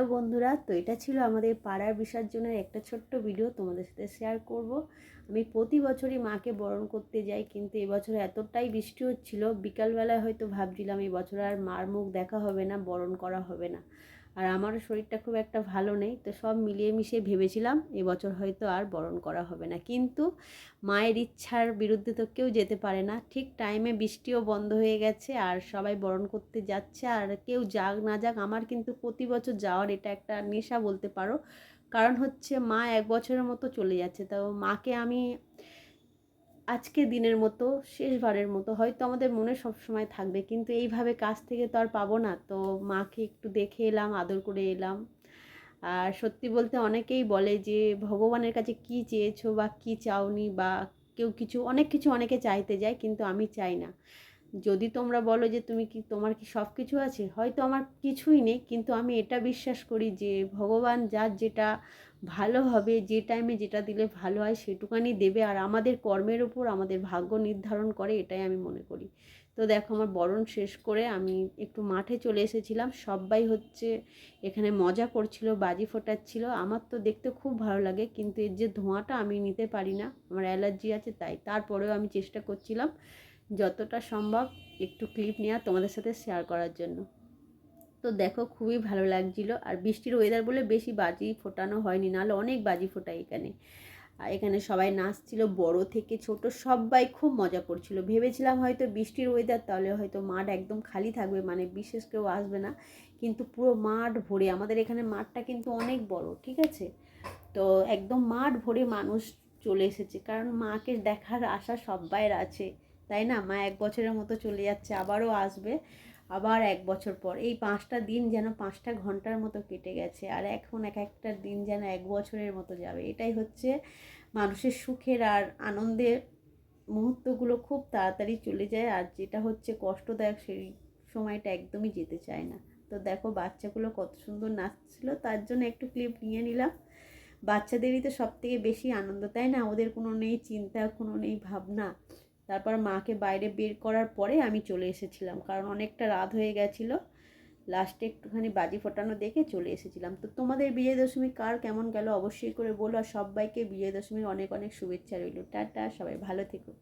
Hello বন্ধুরা, তো এটা ছিল আমাদের পাড়ার বিসর্জনের একটা ছোট্ট ভিডিও তোমাদের সাথে শেয়ার করব। আমি প্রতি বছরই মাকে বরণ করতে যাই, কিন্তু এবছর এতটাই বৃষ্টি হচ্ছিল, বিকালবেলায় হয়তো ভাবছিলাম এবছর আর মার মুখ দেখা হবে না, বরণ করা হবে না। আর আমারও শরীরটা খুব একটা ভালো নেই, তো সব মিলিয়ে মিশিয়ে ভেবেছিলাম এবছর হয়তো আর বরণ করা হবে না। কিন্তু মায়ের ইচ্ছার বিরুদ্ধে তো কেউ যেতে পারে না। ঠিক টাইমে বৃষ্টিও বন্ধ হয়ে গেছে আর সবাই বরণ করতে যাচ্ছে। আর কেউ যাক না যাক, আমার কিন্তু প্রতি বছর যাওয়ার এটা একটা নেশা বলতে পারো। কারণ হচ্ছে মা এক বছরের মতো চলে যাচ্ছে, তো মাকে আমি আজকে দিনের মতো শেষবারের মতো হয়তো আমাদের মনে সব সময় থাকবে, কিন্তু এইভাবে কাছ থেকে তো আর পাবো না। তো মাকে একটু দেখে এলাম, আদর করে এলাম। আর সত্যি বলতে অনেকেই বলে যে ভগবানের কাছে কি চেয়েছো বা কি চাওনি, বা কেউ কিছু অনেক কিছু অনেকে চাইতে যায়, কিন্তু আমি চাই না। যদি তোমরা বলো যে তোমার কি সব কিছু আছে, হয়তো আমার কিছুই নেই, কিন্তু আমি এটা বিশ্বাস করি যে ভগবান যার যেটা ভালো হবে, যে টাইমে যেটা দিলে ভালো হয় সেটুকানি দেবে। আর আমাদের কর্মের উপর আমাদের ভাগ্য নির্ধারণ করে, এটাই আমি মনে করি। তো দেখো, আমার বরণ শেষ করে আমি একটু মাঠে চলে এসেছিলাম। সবাই হচ্ছে এখানে মজা করছিল, বাজি ফোটাচ্ছিল। আমার তো দেখতে খুব ভালো লাগে, কিন্তু এর যে ধোঁয়াটা আমি নিতে পারি না, আমার অ্যালার্জি আছে। তাই তারপরেও আমি চেষ্টা করছিলাম যতটা সম্ভব একটু ক্লিপ নেওয়া তোমাদের সাথে শেয়ার করার জন্য। তো দেখো, খুবই ভালো লাগছিল। আর বৃষ্টির ওয়েদার বলে বেশি বাজি ফোটানো হয়নি, নাহলে অনেক বাজি ফোটাই এখানে। আর এখানে সবাই নাচছিল, বড় থেকে ছোট সবাই খুব মজা করছিল। ভেবেছিলাম হয়তো বৃষ্টির ওয়েদার, তাহলে হয়তো মাঠ একদম খালি থাকবে, মানে বিশেষ কেউ আসবে না। কিন্তু পুরো মাঠ ভরে, আমাদের এখানে মাঠটা কিন্তু অনেক বড়, ঠিক আছে। তো একদম মাঠ ভরে মানুষ চলে এসেছে, কারণ মাকে দেখার আশা সব্বাইয়ের আছে, তাই না। মা এক বছরের মতো চলে যাচ্ছে, আবারও আসবে, আবার এক বছর পর। এই 5টা দিন যেন 5টা ঘন্টার মতো কেটে গেছে, আর এখন এক একটা দিন যেন এক বছরের মতো যাবে। এটাই হচ্ছে মানুষের সুখের আর আনন্দের মুহূর্তগুলো খুব তাড়াতাড়ি চলে যায়, আর যেটা হচ্ছে কষ্টদায়ক সেই সময়টা একদমই যেতে চায় না। তো দেখো, বাচ্চাগুলো কত সুন্দর নাচছিল, তার জন্য একটু ক্লিপ নিয়ে নিলাম। বাচ্চাদেরই তো সব থেকে বেশি আনন্দ, তাই না। ওদের কোনো নেই চিন্তা, কোনো নেই ভাবনা। তারপর মাকে বাইরে বের করার পরে আমি চলে এসেছিলাম, কারণ অনেকটা রাত হয়ে গেছিলো। লাস্টে একটুখানি বাজি ফোটানো দেখে চলে এসেছিলাম। তো তোমাদের বিজয় দশমী কার কেমন গেল অবশ্যই করে বলো, আর সবাইকে বিজয় দশমীর অনেক অনেক শুভেচ্ছা রইল। টাটা, সবাই ভালো থেকো।